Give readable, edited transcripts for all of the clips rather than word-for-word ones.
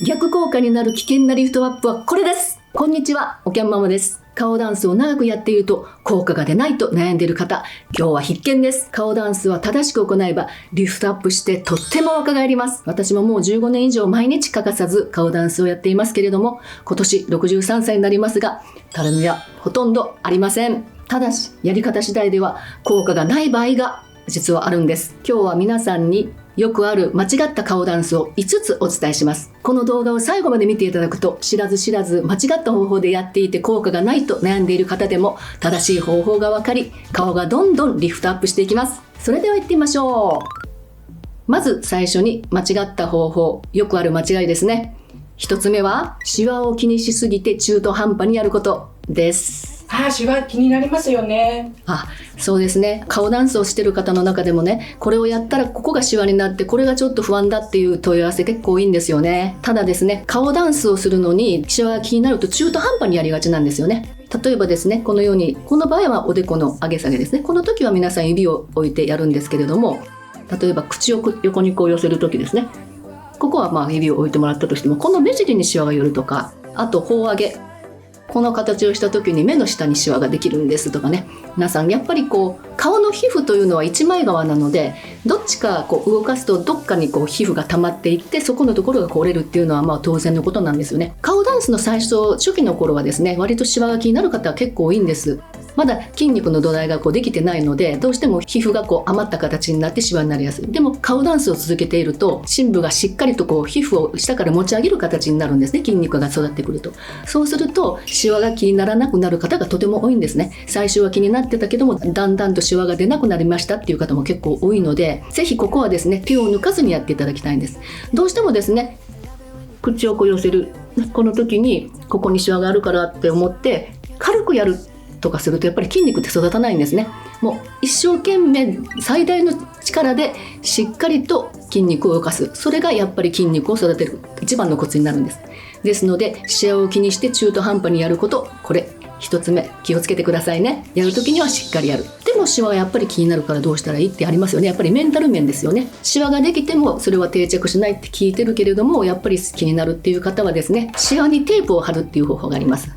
逆効果になる危険なリフトアップはこれです。こんにちは、おきゃんママです。顔ダンスを長くやっていると効果が出ないと悩んでいる方、今日は必見です。顔ダンスは正しく行えばリフトアップしてとっても若返ります。私ももう15年以上毎日欠かさず顔ダンスをやっていますけれども、今年63歳になりますが、たるみはほとんどありません。ただし、やり方次第では効果がない場合が実はあるんです。今日は皆さんによくある間違った顔ダンスを5つお伝えします。この動画を最後まで見ていただくと、知らず知らず間違った方法でやっていて効果がないと悩んでいる方でも正しい方法が分かり、顔がどんどんリフトアップしていきます。それでは行ってみましょう。まず最初に間違った方法、よくある間違いですね。1つ目はシワを気にしすぎて中途半端にやることです。シワ気になりますよね。そうですね。顔ダンスをしてる方の中でもね、これをやったらここがシワになってこれがちょっと不安だっていう問い合わせ結構多いんですよね。ただですね、顔ダンスをするのにシワが気になると中途半端にやりがちなんですよね。例えばですね、このように、この場合はおでこの上げ下げですね。この時は皆さん指を置いてやるんですけれども、例えば口を横にこう寄せる時ですね。ここは指を置いてもらったとしても、この目尻にシワが寄るとか、あと頬上げ、この形をした時に目の下にシワができるんですとかね。皆さんやっぱり顔の皮膚というのは一枚側なので、どっちか動かすとどっかに皮膚が溜まっていって、そこのところが折れるっていうのは当然のことなんですよね。顔ダンスの最初期の頃はですね、割とシワが気になる方は結構多いんです。まだ筋肉の土台ができてないので、どうしても皮膚が余った形になってシワになりやすい。でも顔ダンスを続けていると、深部がしっかりと皮膚を下から持ち上げる形になるんですね。筋肉が育ってくると。そうするとシワが気にならなくなる方がとても多いんですね。最初は気になってたけども、だんだんとシワが出なくなりましたっていう方も結構多いので、ぜひここはですね、手を抜かずにやっていただきたいんです。どうしてもですね、口を寄せる、この時にここにシワがあるからって思って軽くやるとかすると、やっぱり筋肉って育たないんですね。もう一生懸命最大の力でしっかりと筋肉を動かす。それがやっぱり筋肉を育てる一番のコツになるんです。ですので、シワを気にして中途半端にやること、これ一つ目気をつけてくださいね。やるときにはしっかりやる。でもシワがやっぱり気になるからどうしたらいいってありますよね。やっぱりメンタル面ですよね。シワができてもそれは定着しないって聞いてるけれども、やっぱり気になるっていう方はですね、シワにテープを貼るっていう方法があります。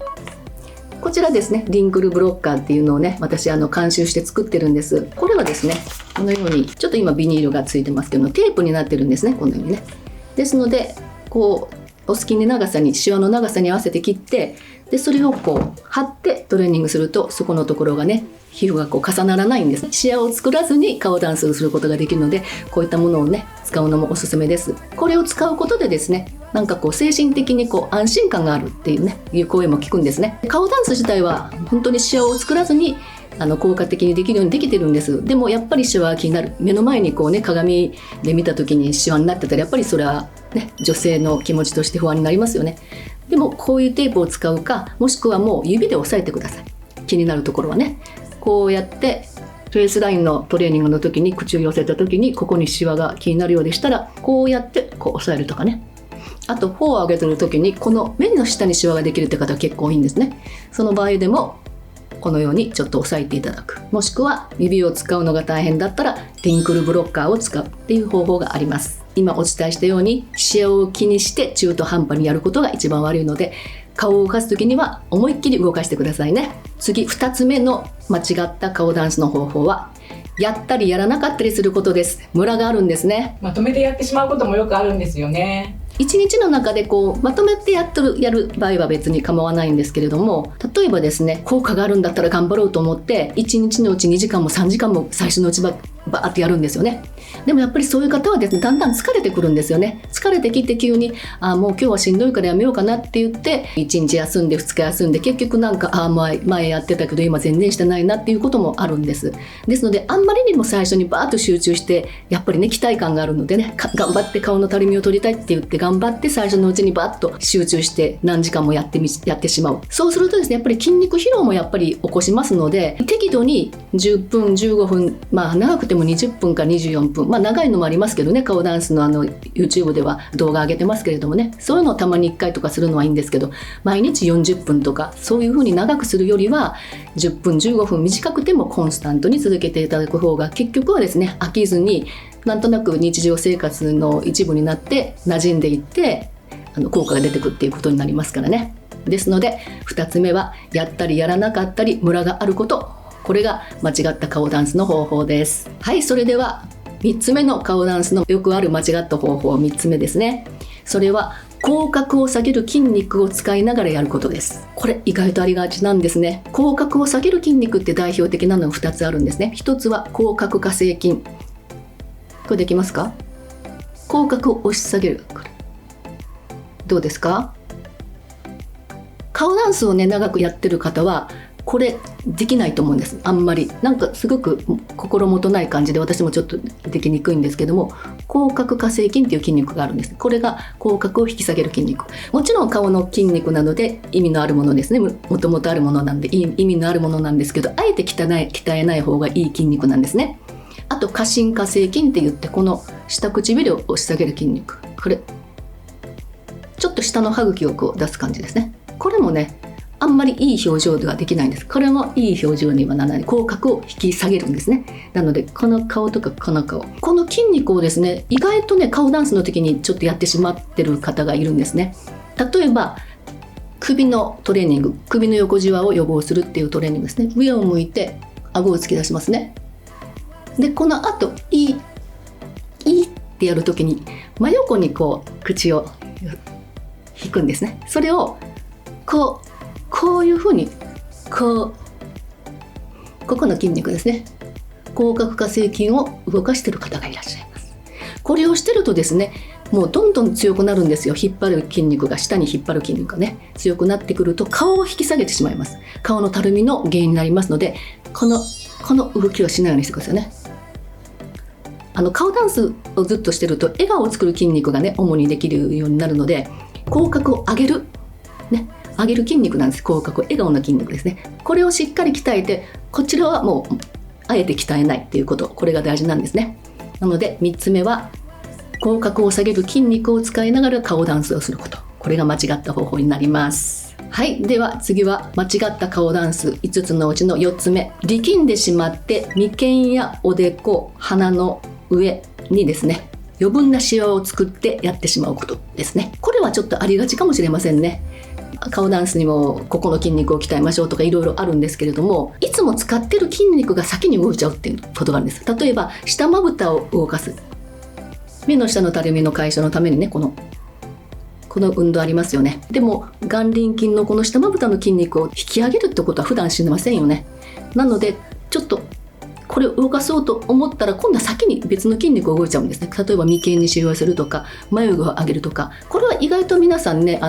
こちらですね、リンクルブロッカーっていうのをね、私監修して作ってるんです。これはですね、このようにちょっと今ビニールがついてますけど、テープになってるんですね。このようにね。ですのでお好きな長さに、シワの長さに合わせて切って、でそれを貼ってトレーニングすると、そこのところがね、皮膚が重ならないんです。シワを作らずに顔ダンスをすることができるので、こういったものをね、使うのもおすすめです。これを使うことでですね、精神的に安心感があるっていうね、いう声も聞くんですね。顔ダンス自体は本当にシワを作らずに効果的にできるようにできてるんです。でもやっぱりシワが気になる。目の前に鏡で見た時にシワになってたら、やっぱりそれはね、女性の気持ちとして不安になりますよね。でもこういうテープを使うか、もしくはもう指で押さえてください。気になるところはね、こうやってフェイスラインのトレーニングの時に口を寄せた時に、ここにシワが気になるようでしたら、こうやって押さえるとかね。あと頬を上げてる時にこの目の下にシワができるって方は結構多いんですね。その場合でもこのようにちょっと押さえていただく、もしくは指を使うのが大変だったらリンクルブロッカーを使うっていう方法があります。今お伝えしたように、シワを気にして中途半端にやることが一番悪いので、顔を動かす時には思いっきり動かしてくださいね。次、2つ目の間違った顔ダンスの方法は、やったりやらなかったりすることです。ムラがあるんですね。まとめてやってしまうこともよくあるんですよね。一日の中でまとめてやる場合は別に構わないんですけれども、例えばですね、効果があるんだったら頑張ろうと思って1日のうち2時間も3時間も最初のうちバーってやるんですよね。でもやっぱりそういう方はですね、だんだん疲れてくるんですよね。疲れてきて急にもう今日はしんどいからやめようかなって言って1日休んで2日休んで、結局前やってたけど今全然してないなっていうこともあるんです。ですので、あんまりにも最初にバーッと集中して、やっぱりね、期待感があるのでね、頑張って顔のたるみを取りたいって言って頑張って最初のうちにバッと集中して何時間もやってしまう。そうするとですね、やっぱり筋肉疲労もやっぱり起こしますので、適度に10分15分、長くても20分か24分、長いのもありますけどね、顔ダンスのYouTube では動画上げてますけれどもね、そういうのをたまに1回とかするのはいいんですけど、毎日40分とかそういう風に長くするよりは、10分15分短くてもコンスタントに続けていただく方が、結局はですね、飽きずになんとなく日常生活の一部になって馴染んでいって、効果が出てくるっていうことになりますからね。ですので2つ目はやったりやらなかったりムラがあること、これが間違った顔ダンスの方法です。はい、それでは3つ目の顔ダンスのよくある間違った方法、3つ目ですね。それは口角を下げる筋肉を使いながらやることです。これ意外とありがちなんですね。口角を下げる筋肉って代表的なのが2つあるんですね。1つは口角下制筋、これできますか？口角を押し下げる、これどうですか？顔ダンスをね長くやってる方はこれできないと思うんです。あんまりなんかすごく心もとない感じで、私もちょっとできにくいんですけども、口角下制筋っていう筋肉があるんです。これが口角を引き下げる筋肉、もちろん顔の筋肉なので意味のあるものですね。もともとあるものなんで意味のあるものなんですけど、あえて鍛えない方がいい筋肉なんですね。あと下唇下制筋って言って、この下唇を押し下げる筋肉、これちょっと下の歯茎をこう出す感じですね。これもねあんまりいい表情ではできないんです。これもいい表情にはならない、口角を引き下げるんですね。なのでこの顔とかこの顔、この筋肉をですね意外とね顔ダンスの時にちょっとやってしまってる方がいるんですね。例えば首のトレーニング、首の横じわを予防するっていうトレーニングですね。上を向いて顎を突き出しますね。でこの後いいってやる時に真横にこう口を引くんですね。それをこういうふうにここの筋肉ですね、口角下制筋を動かしている方がいらっしゃいます。これをしてるとですねもうどんどん強くなるんですよ。引っ張る筋肉が、下に引っ張る筋肉がね強くなってくると顔を引き下げてしまいます。顔のたるみの原因になりますので、この動きをしないようにしてくださいね。顔ダンスをずっとしてると笑顔を作る筋肉がね主にできるようになるので、口角を上げる上げる筋肉なんです。口角、笑顔の筋肉ですね。これをしっかり鍛えて、こちらはもうあえて鍛えないっていうこと、これが大事なんですね。なので3つ目は口角を下げる筋肉を使いながら顔ダンスをすること、これが間違った方法になります。はい、では次は間違った顔ダンス5つのうちの4つ目、力んでしまって眉間やおでこ、鼻の上にですね余分なシワを作ってやってしまうことですね。これはちょっとありがちかもしれませんね。顔ダンスにもここの筋肉を鍛えましょうとかいろいろあるんですけれども、いつも使ってる筋肉が先に動いちゃうっていうことがあるんです。例えば下まぶたを動かす、目の下のたるみの解消のためにねこの運動ありますよね。でも眼輪筋のこの下まぶたの筋肉を引き上げるってことは普段しませんよね。なのでちょっとこれを動かそうと思ったら今度は先に別の筋肉が動いちゃうんですね。例えば眉間にしわをするとか眉毛を上げるとか、これは意外と皆さんね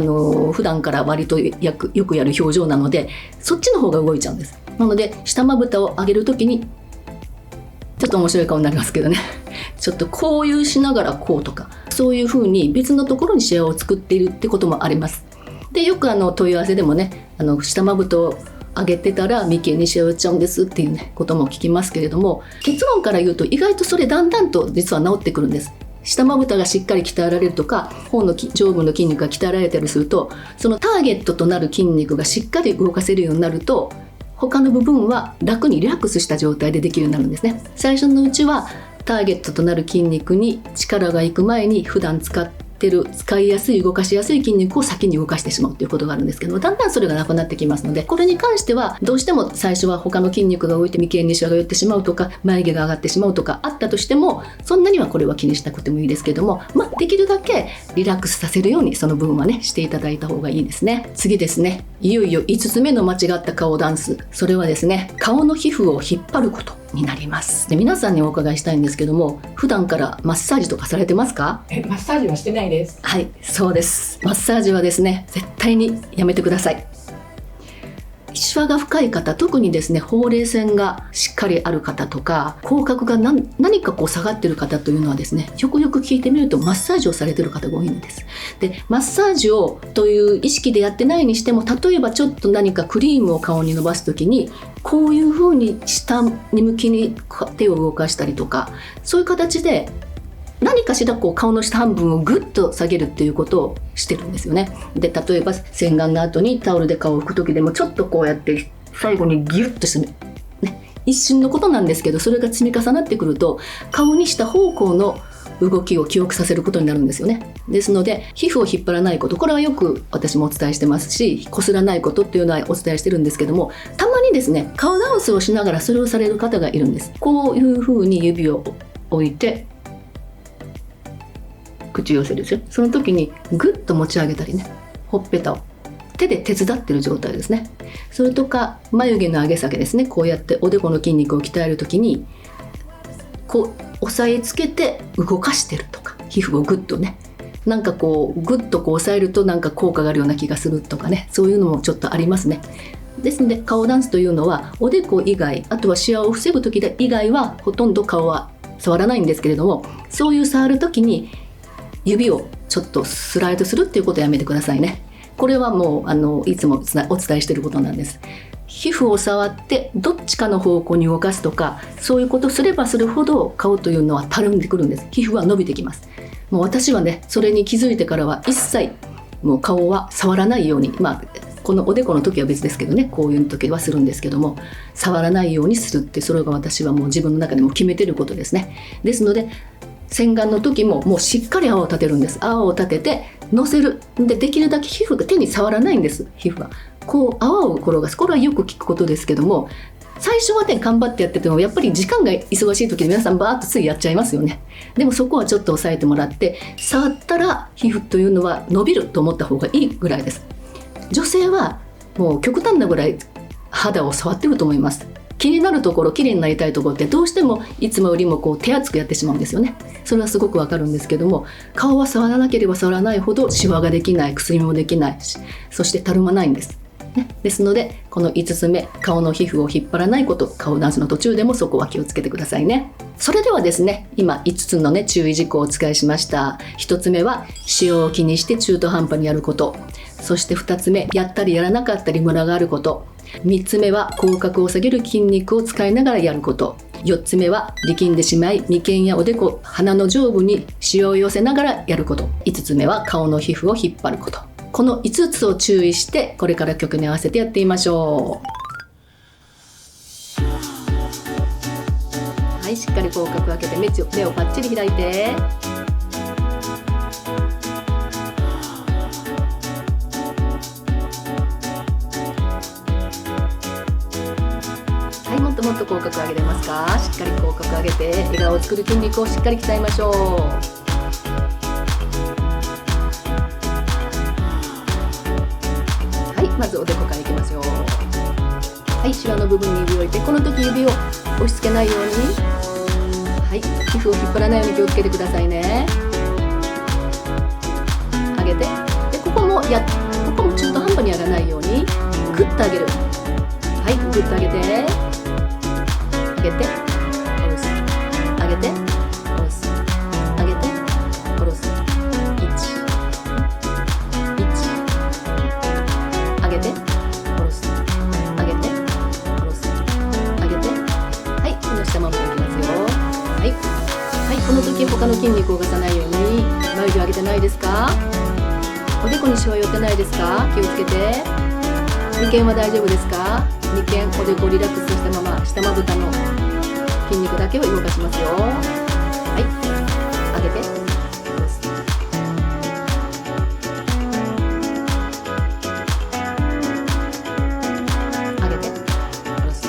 普段から割とよくやる表情なので、そっちの方が動いちゃうんです。なので下まぶたを上げるときにちょっと面白い顔になりますけどねちょっとこういうしながらこうとか、そういう風に別のところにシワを作っているってこともあります。でよく問い合わせでもね下まぶたを上げてたら眉間にしわ寄っちゃうんですっていうねことも聞きますけれども、結論から言うと意外とそれだんだんと実は治ってくるんです。下まぶたがしっかり鍛えられるとか、頬の上部の筋肉が鍛えられたりすると、そのターゲットとなる筋肉がしっかり動かせるようになると、他の部分は楽にリラックスした状態でできるようになるんですね。最初のうちはターゲットとなる筋肉に力がいく前に普段使いやすい動かしやすい筋肉を先に動かしてしまうということがあるんですけども、だんだんそれがなくなってきますので、これに関してはどうしても最初は他の筋肉が動いて眉間にシワが寄ってしまうとか眉毛が上がってしまうとかあったとしても、そんなにはこれは気にしなくてもいいですけども、できるだけリラックスさせるようにその部分はねしていただいた方がいいですね。次ですね、いよいよ5つ目の間違った顔ダンス、それはですね顔の皮膚を引っ張ることになります。で皆さんにお伺いしたいんですけども、普段からマッサージとかされてますか？マッサージはしてないです。はい、そうです。マッサージはですね絶対にやめてください。シワが深い方、特にですねほうれい線がしっかりある方とか口角が何か下がってる方というのはですね、よくよく聞いてみるとマッサージをされてる方が多いんです。でマッサージをという意識でやってないにしても、例えばちょっと何かクリームを顔に伸ばすときにこういう風に下に向きに手を動かしたりとか、そういう形で何かしら顔の下半分をグッと下げるっていうことをしてるんですよね。で例えば洗顔の後にタオルで顔を拭く時でもちょっとこうやって最後にギュッとして一瞬のことなんですけど、それが積み重なってくると顔にした方向の動きを記憶させることになるんですよね。ですので皮膚を引っ張らないこと、これはよく私もお伝えしてますし、こすらないことっていうのはお伝えしてるんですけども、たまにですね顔ダンスをしながらそれをされる方がいるんです。こういう風に指を置いて口寄せですよ。その時にグッと持ち上げたりね、ほっぺたを手で手伝ってる状態ですね。それとか眉毛の上げ下げですね。こうやっておでこの筋肉を鍛える時にこう押さえつけて動かしてるとか、皮膚をグッとね、なんかこうグッとこう押さえるとなんか効果があるような気がするとかね、そういうのもちょっとありますね。ですので顔ダンスというのはおでこ以外、あとはシワを防ぐ時以外はほとんど顔は触らないんですけれども、そういう触る時に指をちょっとスライドするっていうことをやめてくださいね。これはもういつもお伝えしていることなんです。皮膚を触ってどっちかの方向に動かすとか、そういうことすればするほど顔というのはたるんでくるんです。皮膚は伸びてきます。もう私はね、それに気づいてからは一切もう顔は触らないように、このおでこの時は別ですけどね、こういう時はするんですけども、触らないようにするって、それが私はもう自分の中でも決めてることですね。ですので洗顔の時ももうしっかり泡を立てるんです。泡を立ててのせる。でできるだけ皮膚が手に触らないんです。皮膚はこう泡を転がす。これはよく聞くことですけども、最初はね頑張ってやっててもやっぱり時間が忙しい時に皆さんバーッとついやっちゃいますよね。でもそこはちょっと抑えてもらって、触ったら皮膚というのは伸びると思った方がいいぐらいです。女性はもう極端なぐらい肌を触ってると思います。気になるところ、綺麗になりたいところってどうしてもいつもよりもこう手厚くやってしまうんですよね。それはすごくわかるんですけども、顔は触らなければ触らないほどシワができない、くすみもできないし、そしてたるまないんです、ね。ですのでこの5つ目、顔の皮膚を引っ張らないこと、顔ダンスの途中でもそこは気をつけてくださいね。それではですね、今5つのね注意事項をお伝えしました。1つ目はシワを気にして中途半端にやること、そして2つ目、やったりやらなかったりムラがあること、3つ目は口角を下げる筋肉を使いながらやること、4つ目は力んでしまい眉間やおでこ、鼻の上部にシワを寄せながらやること、5つ目は顔の皮膚を引っ張ること。この5つを注意してこれから曲に合わせてやってみましょう。はい、しっかり口角開けて目をパッチリ開いて、もっともっと口角上げれますか。しっかり口角上げて笑顔を作る筋肉をしっかり鍛えましょう。はい、まずおでこからいきますよ。はい、シワの部分に指を置いて、この時指を押し付けないように、はい、皮膚を引っ張らないように気をつけてくださいね。上げて、でここも中途半端にやらないようにグッと上げる。はい、グッと上げて上げて下ろす、上げて下ろす、上げて下ろす、1、上げて下ろす、上げて下ろす、上げて、はい、この下ままいきますよ。はい、はい、この時他の筋肉を動かさないように眉毛上げてないですか。おでこにしわ寄ってないですか。気をつけて。眉間は大丈夫ですか。眉間、おでこリラックスしたまま下まぶたの筋肉だけを動かしますよ。はい、上げて下ろす、上げて下ろす、上げて下ろす。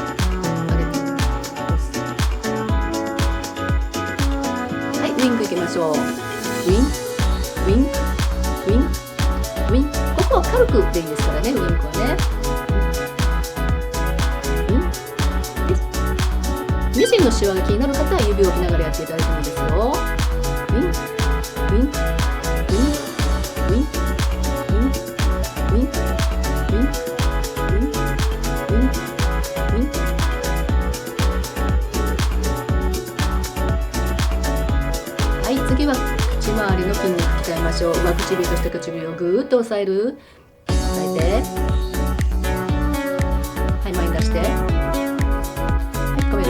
はい、ウィンクいきましょう。ウィンウィンウィンウィン。ここは軽くでいいですからね、ウィンクはね。目尻のシワが気になる方は指を置きながらやっていただいてもいいですよ。ウィンウィンウィンウィンウィンウィンウィンウィンウィンウィン。はい、次は口周りの筋肉鍛えましょう。上唇と下唇をぐーっと押さえる。押さえて、はい、前に出して、はい、止める。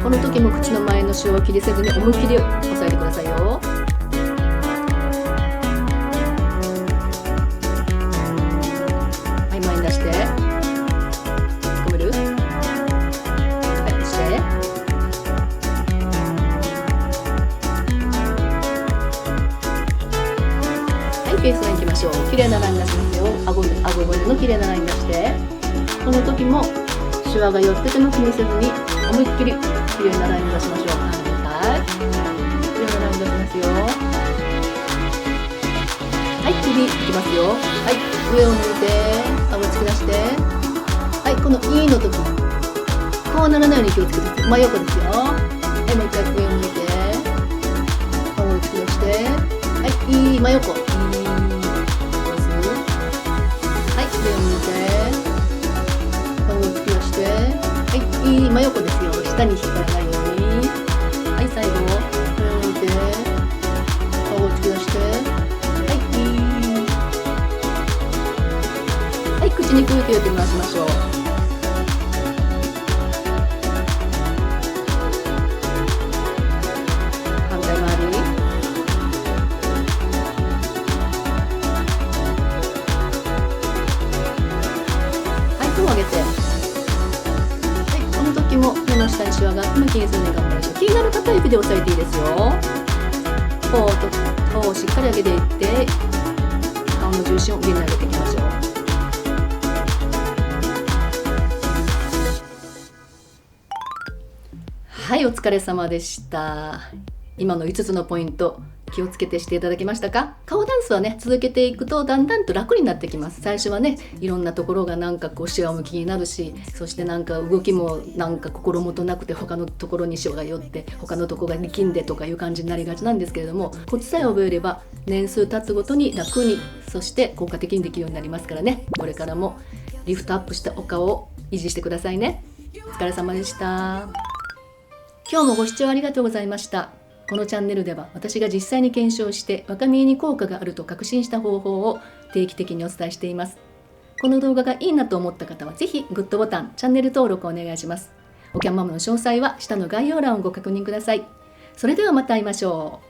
この時も口の前のシワを気にせずに思いっきり押さえてくださいよ。はい、前に出して止める。はい、してフェイスラインいきましょう。綺麗なライン出しますよ。顎骨の綺麗なライン出して、この時もシワが寄ってても気にせずに思いっきり綺麗なライン出しましょう。はい、綺麗なライン出しますよ。はい、首いきますよ。はい、上を向いて顎突き出して、はい、この E の時こうならないように気をつけて、真横ですよ。はい、もう一回上を向いて顎を突き出して、はい、真横、はい、上を向いて顎を突き出して、はい、真横ですよ。下に引っ張らないように。はい、最後上を向いて顎を突き出して、はい、口に空気を入れて回しましょう。反対回り。はい、手を上げて。はい、この時も目の下にシワがあっても気にせずに頑張りましょう。気になる方は指で押さえていいですよ。頬をしっかり上げていって、顔の重心を上に上げていきましょう。はい、お疲れ様でした。今の5つのポイント気をつけてしていただけましたか？顔ダンスはね、続けていくとだんだんと楽になってきます。最初はね、いろんなところがなんかこうシワ向きになるし、そしてなんか動きもなんか心もとなくて他のところにシワが寄って他のところが力んでとかいう感じになりがちなんですけれども、コツさえ覚えれば年数経つごとに楽に、そして効果的にできるようになりますからね。これからもリフトアップしたお顔を維持してくださいね。お疲れ様でした。今日もご視聴ありがとうございました。このチャンネルでは私が実際に検証して若見えに効果があると確信した方法を定期的にお伝えしています。この動画がいいなと思った方はぜひグッドボタン、チャンネル登録をお願いします。オキャンママの詳細は下の概要欄をご確認ください。それではまた会いましょう。